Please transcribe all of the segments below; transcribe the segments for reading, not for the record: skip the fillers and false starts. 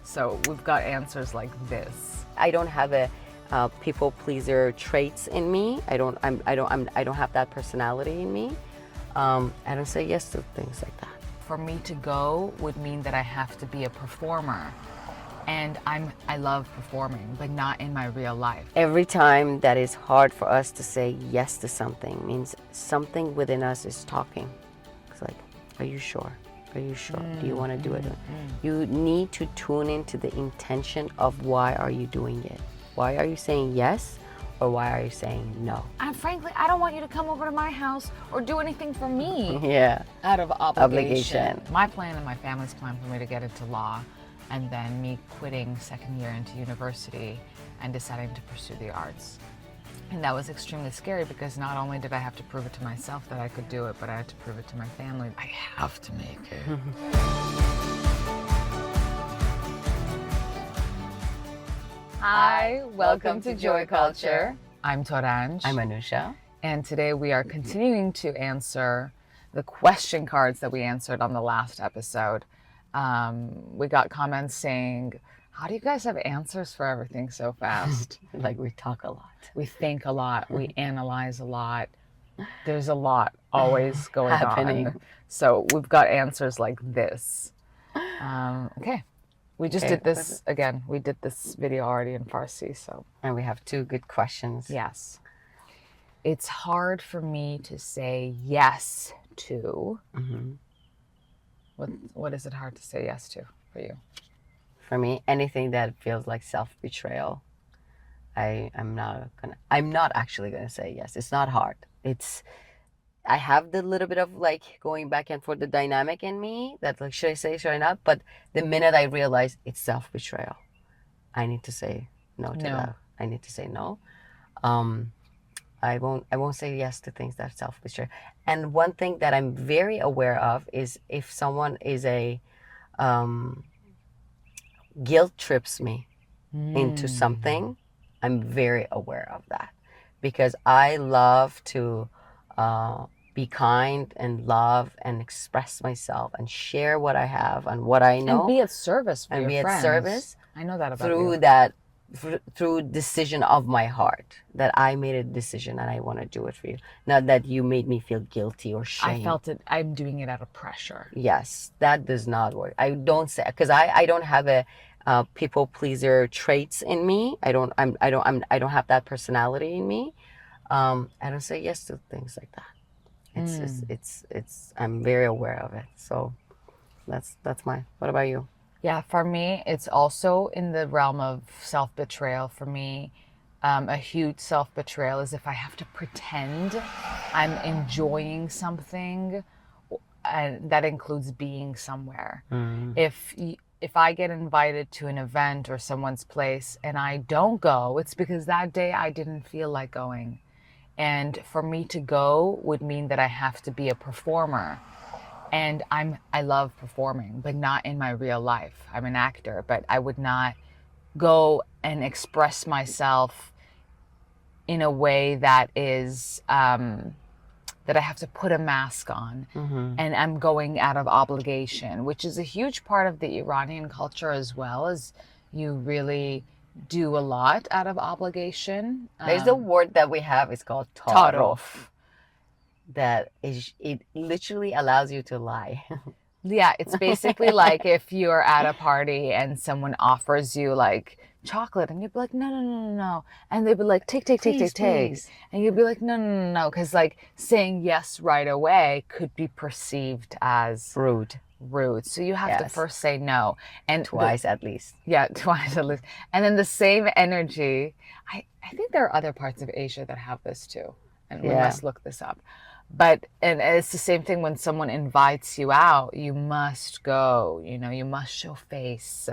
So we've got answers like this. I don't have a people pleaser traits in me. I don't have that personality in me. I don't say yes to things like that. For me to go would mean that I have to be a performer. And I love performing, but not in my real life. Every time that is hard for us to say yes to something means something within us is talking. It's like, are you sure? Are you sure? Do you want to do it? You need to tune into the intention of why are you doing it? Why are you saying yes or why are you saying no? And frankly, I don't want you to come over to my house or do anything for me. Yeah. Out of obligation. Obligation. My plan and my family's plan for me to get into law, and then me quitting second year into university and deciding to pursue the arts. And that was extremely scary because not only did I have to prove it to myself that I could do it, but I had to prove it to my family. I have to make it. Hi, welcome to Joy Culture. I'm Torange. I'm Anusha. And today we are continuing to answer the question cards that we answered on the last episode. We got comments saying, how do you guys have answers for everything so fast? Like we talk a lot. We think a lot. We analyze a lot. There's a lot always going happening on. So we've got answers like this. Okay. We just did this again. We did this video already in Farsi. So. And we have two good questions. Yes. It's hard for me to say yes to. Mm-hmm. What is it hard to say yes to for you? For me, anything that feels like self-betrayal, I'm not actually gonna say yes. It's not hard. I have the little bit of like going back and forth the dynamic in me that like should I say, should I not? But the minute I realize it's self-betrayal, I need to say no to that. I need to say no. I won't say yes to things that self-betrayal. And one thing that I'm very aware of is if someone is a guilt trips me into something, I'm very aware of that because I love to be kind and love and express myself and share what I have and what I know. And be at service for your friends. Service. I know that about through you. that. Through decision of my heart that I made a decision and I want to do it for you. Not that you made me feel guilty or shame. I felt it. I'm doing it out of pressure. Yes, that does not work. I don't say because I don't have a people pleaser traits in me. I don't have that personality in me. I don't say yes to things like that. It's I'm very aware of it. So that's my. What about you? Yeah, for me, it's also in the realm of self-betrayal. For me, a huge self-betrayal is if I have to pretend I'm enjoying something, and that includes being somewhere. If I get invited to an event or someone's place and I don't go, it's because that day I didn't feel like going. And for me to go would mean that I have to be a performer. And I love performing, but not in my real life. I'm an actor, but I would not go and express myself in a way that is that I have to put a mask on, and I'm going out of obligation, which is a huge part of the Iranian culture as well. As you really do a lot out of obligation. There's a word that we have. It's called tarof. That is, it literally allows you to lie. Yeah, it's basically like if you're at a party and someone offers you like chocolate and you'd be like, no. And they'd be like, take. Please. And you'd be like, no. Because like saying yes right away could be perceived as rude. So you have to first say no. And twice at least. Yeah, twice at least. And then the same energy, I think there are other parts of Asia that have this too. And we must look this up. But, and it's the same thing when someone invites you out, you must go, you must show face.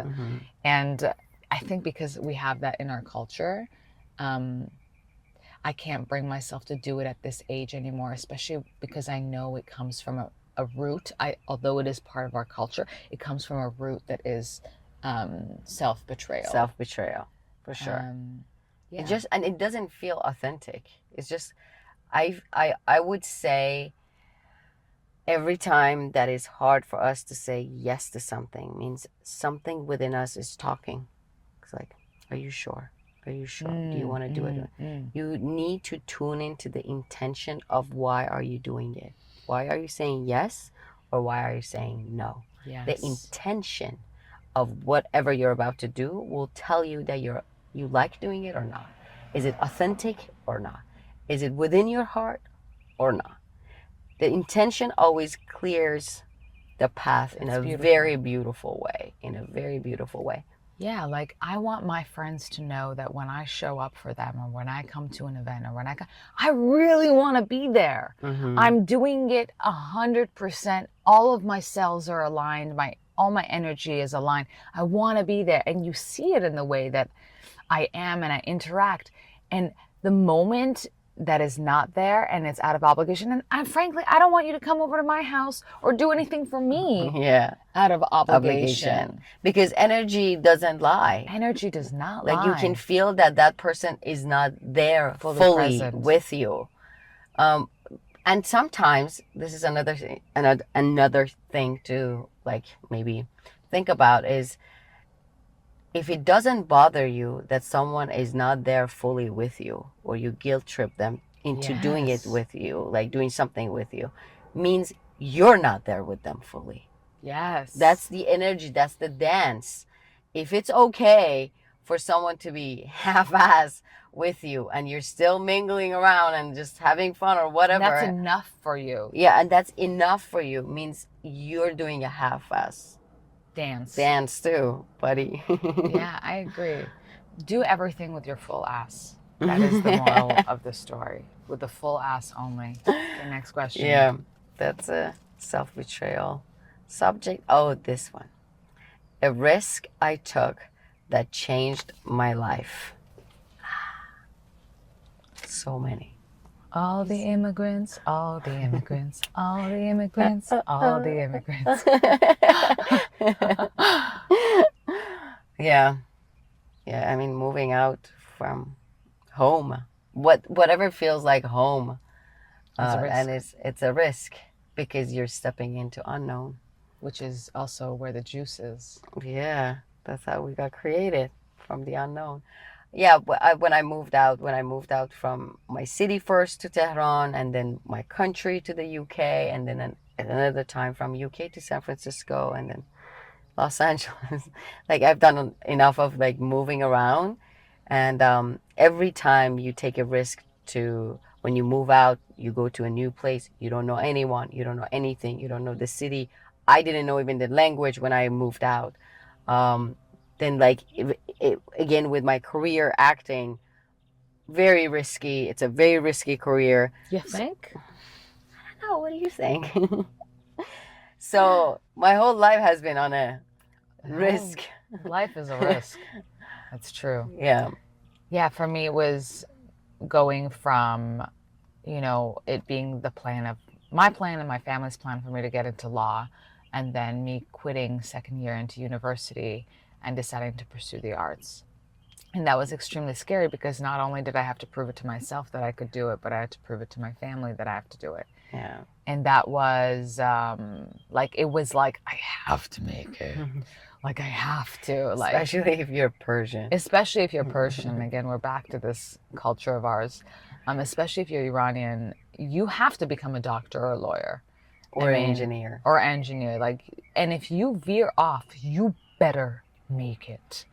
And I think because we have that in our culture, I can't bring myself to do it at this age anymore, especially because I know it comes from a root. Although it is part of our culture, it comes from a root that is self-betrayal. Self-betrayal, for sure. And it doesn't feel authentic. It's just, I would say every time that is hard for us to say yes to something means something within us is talking. It's like, are you sure? Are you sure? Do you want to do it? You need to tune into the intention of why are you doing it? Why are you saying yes or why are you saying no? Yes. The intention of whatever you're about to do will tell you that you like doing it or not. Is it authentic or not? Is it within your heart or not? The intention always clears the path in It's a beautiful. very beautiful way. In a very beautiful way. Yeah, like I want my friends to know that when I show up for them or when I come to an event or when I really want to be there. I'm doing it 100%. All of my cells are aligned. All my energy is aligned. I want to be there. And you see it in the way that I am and I interact. And the moment that is not there and it's out of obligation, and frankly, I don't want you to come over to my house or do anything for me Yeah. out of obligation. Because energy doesn't lie. Energy does not Like lie. you can feel that person is not there fully present. with you. And sometimes this is another thing to like maybe think about is if it doesn't bother you that someone is not there fully with you or you guilt trip them into doing it Yes. with you, like doing something with you, means you're not there with them fully. Yes. That's the energy, that's the dance. If it's okay for someone to be half-ass with you and you're still mingling around and just having fun or whatever. And that's enough for you. Yeah, and that's enough for you means you're doing a half-ass Dance too, buddy. Yeah, I agree. Do everything with your full ass. That is the moral of the story. With the full ass only. Okay, next question. Yeah, that's a self-betrayal subject. Oh, this one. A risk I took that changed my life. So many. All the immigrants, all the immigrants, all the immigrants, all the immigrants. Yeah. I mean, moving out from home, whatever feels like home, and it's a risk because you're stepping into unknown. Which is also where the juice is. Yeah, that's how we got created, from the unknown. Yeah, when I moved out from my city first to Tehran, and then my country to the UK, and then another time from UK to San Francisco, and then Los Angeles. Like I've done enough of like moving around, and every time you take a risk when you move out, you go to a new place, you don't know anyone, you don't know anything, you don't know the city. I didn't know even the language when I moved out. Then like again with my career acting, very risky. It's a very risky career. You think? I don't know. What do you think? So my whole life has been on a risk. Life is a risk. That's true. Yeah. Yeah, for me it was going from, it being my plan and my family's plan for me to get into law, and then me quitting second year into university and deciding to pursue the arts. And that was extremely scary because not only did I have to prove it to myself that I could do it, but I had to prove it to my family that I have to do it. Yeah. And that was it was like, I have to make it. Like I have to. Like, especially if you're Persian. Especially if you're Persian. Again, we're back to this culture of ours. Especially if you're Iranian, you have to become a doctor or a lawyer. Or engineer. Or engineer. And if you veer off, you better make it.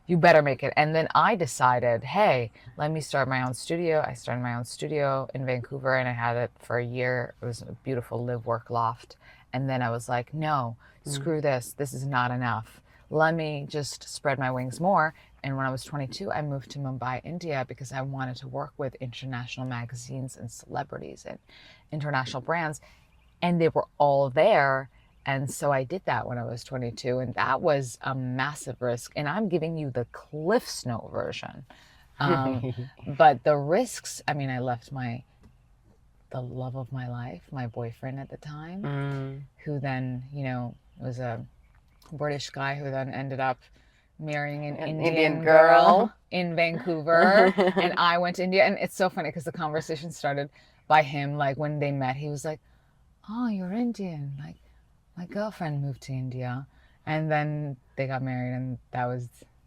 You better make it. And then I decided, hey, let me start my own studio. I started my own studio in Vancouver, and I had it for a year. It was a beautiful live-work loft. And then I was like, no, screw this. This is not enough. Let me just spread my wings more. And when I was 22, I moved to Mumbai, India, because I wanted to work with international magazines and celebrities and international brands. And they were all there. And so I did that when I was 22, and that was a massive risk. And I'm giving you the Cliff's Note version. But the risks, I mean, I left the love of my life, my boyfriend at the time, who then, was a British guy who then ended up marrying an Indian girl in Vancouver. And I went to India. And it's so funny because the conversation started by him, like when they met, he was like, oh, you're Indian. Like, my girlfriend moved to India. And then they got married, and that.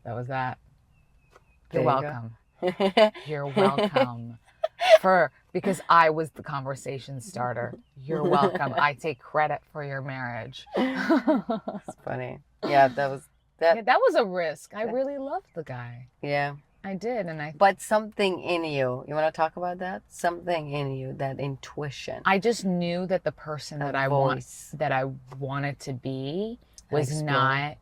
You're There you go. welcome. You're welcome. Because I was the conversation starter. You're welcome. I take credit for your marriage. It's funny. Yeah, that. Yeah, that was a risk. I really loved the guy. Yeah. I did, and But something in you want to talk about that? Something in you, that intuition, I just knew that the person that that voice. I wanted to be was Explore. not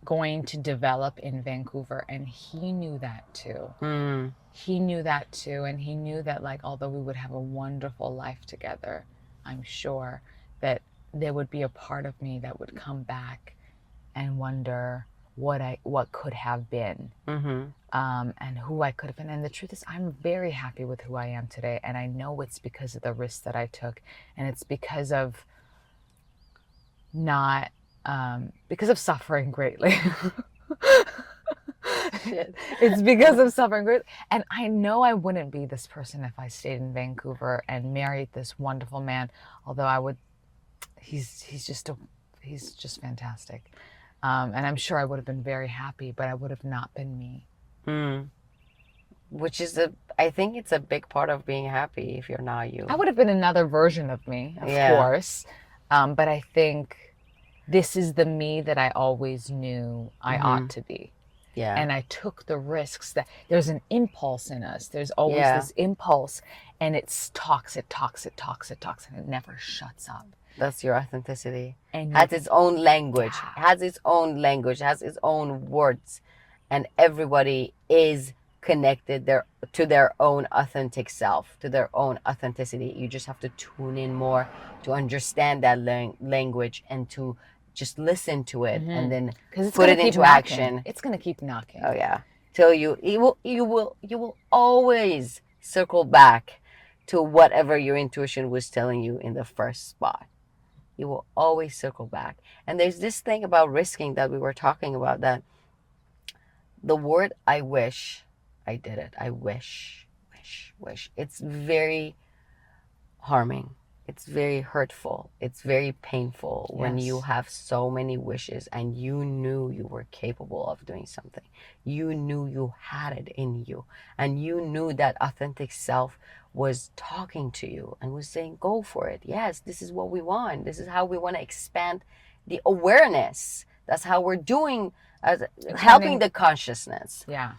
going to develop in Vancouver, and he knew that too. Mm. He knew that too, and he knew that, like, although we would have a wonderful life together, I'm sure that there would be a part of me that would come back and wonder what could have been, Mm-hmm. and who I could have been. And the truth is, I'm very happy with who I am today, and I know it's because of the risks that I took, and it's because of not because of suffering greatly. It's because of suffering greatly. And I know I wouldn't be this person if I stayed in Vancouver and married this wonderful man, although I would. He's just fantastic. And I'm sure I would have been very happy, but I would have not been me. Mm. Which is I think it's a big part of being happy if you're not you. I would have been another version of me, of course. But I think this is the me that I always knew I ought to be. Yeah. And I took the risks. That there's an impulse in us. There's always this impulse, and it talks, and it never shuts up. That's your authenticity. And has its own language, has its own words, and everybody is connected to their own authentic self, to their own authenticity. You just have to tune in more to understand that language and to just listen to it, and then put it into action. It's gonna keep knocking. Oh yeah, till you will always circle back to whatever your intuition was telling you in the first spot. You will always circle back. And there's this thing about risking that we were talking about, that the word I wish I did it. I wish. It's very harming. It's very hurtful. It's very painful when you have so many wishes and you knew you were capable of doing something. You knew you had it in you. And you knew that authentic self was talking to you and was saying, go for it. Yes, this is what we want. This is how we want to expand the awareness. That's how we're doing, helping the consciousness. Yeah.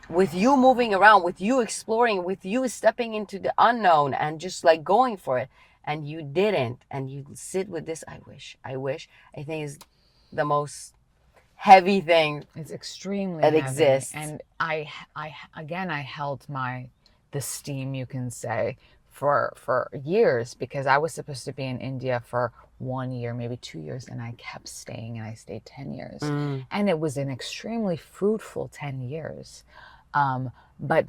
With you moving around, with you exploring, with you stepping into the unknown and just like going for it. And you didn't. And you sit with this, I wish. I think is the most heavy thing. It's extremely that heavy. Exists. And I held the steam, you can say, for years, because I was supposed to be in India for 1 year, maybe 2 years, and I kept staying, and I stayed 10 years. And it was an extremely fruitful 10 years. But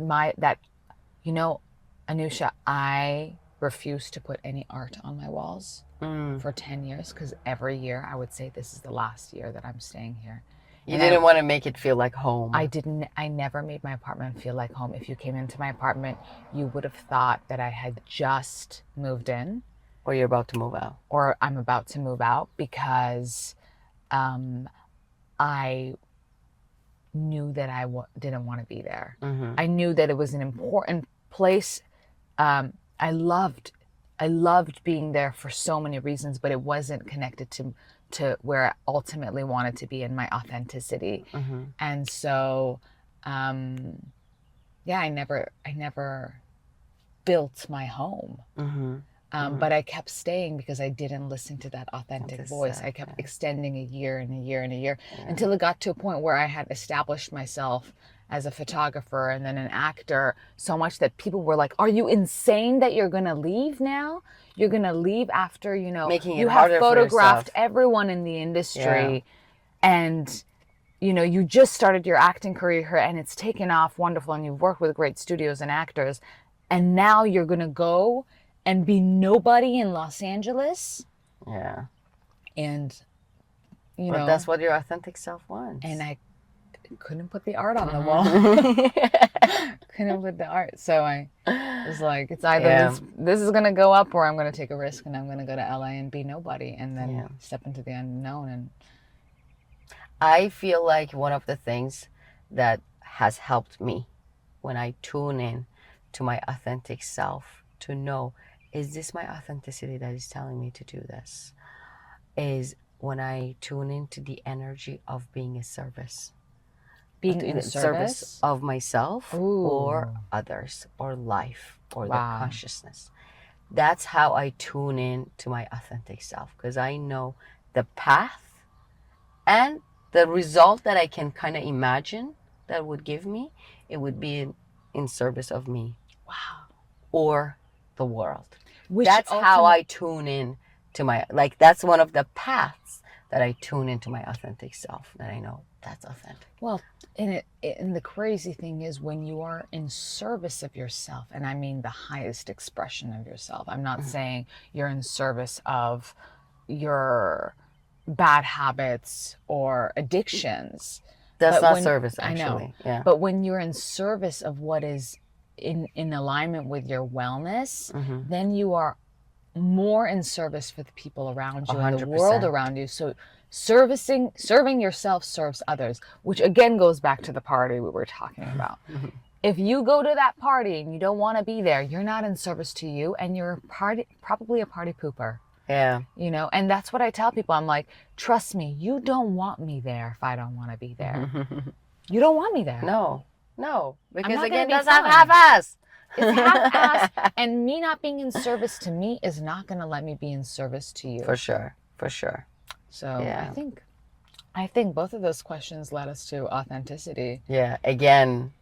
Anusha, I refused to put any art on my walls for 10 years, because every year I would say, this is the last year that I'm staying here. You didn't want to make it feel like home. I never made my apartment feel like home. If you came into my apartment, you would have thought that I had just moved in. Or you're about to move out. Or I'm about to move out, because I knew that I didn't want to be there. I knew that it was an important place. I loved being there for so many reasons, but it wasn't connected to where I ultimately wanted to be in my authenticity. And so, I never built my home. But I kept staying because I didn't listen to that authentic voice. I kept extending a year and a year and a year until it got to a point where I had established myself as a photographer and then an actor so much that people were like, are you insane that you're going to leave now? You're going to leave after, making you it have harder photographed for yourself. Everyone in the industry and you just started your acting career and it's taken off wonderful and you've worked with great studios and actors, and now you're going to go and be nobody in Los Angeles. Yeah. And, But that's what your authentic self wants. And I couldn't put the art on the wall. Couldn't put the art. So I It's like it's either Yeah. this is gonna go up or I'm gonna take a risk and I'm gonna go to LA and be nobody and then Yeah. step into the unknown and I feel like one of the things that has helped me when I tune in to my authentic self to know, is this my authenticity that is telling me to do this? Is when I tune into the energy of being a service. being in Service service. of myself or Ooh, others or life or the wow. consciousness. That's how I tune in to my authentic self, because I know the path and the result that I can kind of imagine that would give me, it would be in service of me Wow. or the world. Which That's how ultimate, I tune in to my, like, that's one of the paths that I tune into my authentic self, that I know that's authentic. well, and the crazy thing is when you are in service of yourself, and I mean the highest expression of yourself. I'm not saying you're in service of your bad habits or addictions. That's But not when service, I know, actually. Yeah. but when you're in service of what is in alignment with your wellness, then you are more in service for the people around you and the world 100%. around you. So serving yourself serves others, which again goes back to the party we were talking about. If you go to that party and you don't want to be there, you're not in service to you and you're probably a party pooper. Yeah. You know, and that's what I tell people. I'm like, trust me, you don't want me there if I don't want to be there. You don't want me there. No, because not again, gonna be that's not fun. half-ass. It's half-assed, and me not being in service to me is not going to let me be in service to you. For sure, for sure. So Yeah. I think both of those questions led us to authenticity. Yeah, again,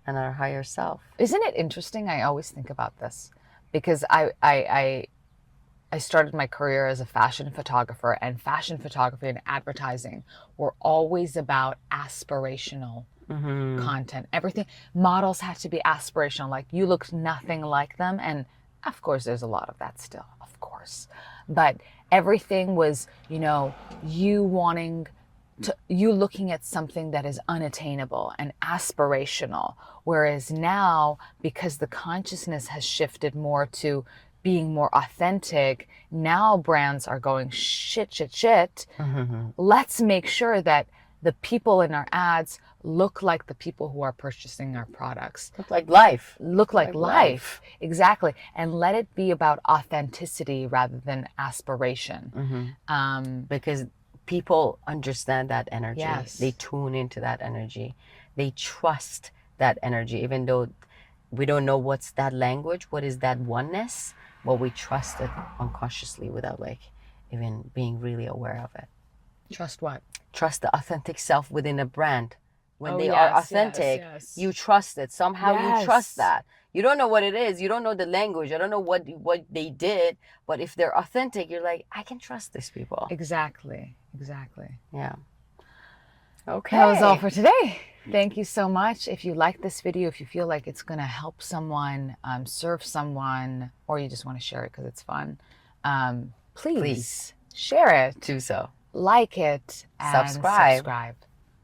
and our higher self. Isn't it interesting? I always think about this because I started my career as a fashion photographer, and fashion photography and advertising were always about aspirational content. Everything, models had to be aspirational, like you looked nothing like them. And of course, there's a lot of that still, of course. But everything was, you know, you looking at something that is unattainable and aspirational. Whereas now, because the consciousness has shifted more to being more authentic, now brands are going shit. Let's make sure that the people in our ads look like the people who are purchasing our products. Look like life. Look like life. Exactly. And let it be about authenticity rather than aspiration. Because people understand that energy. Yes. They tune into that energy. They trust that energy, even though we don't know what's that language, what is that oneness, but we trust it unconsciously without like even being really aware of it. Trust what? Trust the authentic self within a brand. When they yes, are authentic, yes. you trust it. Somehow you Yes. trust that. You don't know what it is. You don't know the language. I don't know what they did. But if they're authentic, you're like, I can trust these people. Exactly. Yeah. Okay. That was all for today. Thank you so much. If you like this video, if you feel like it's going to help someone, serve someone, or you just want to share it because it's fun, please share it, Do so. like it, and subscribe.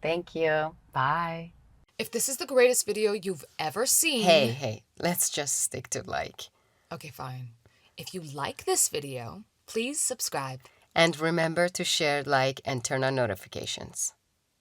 Thank you. Bye. If this is the greatest video you've ever seen... Hey, let's just stick to like. Okay, fine. If you like this video, please subscribe. And remember to share, like, and turn on notifications.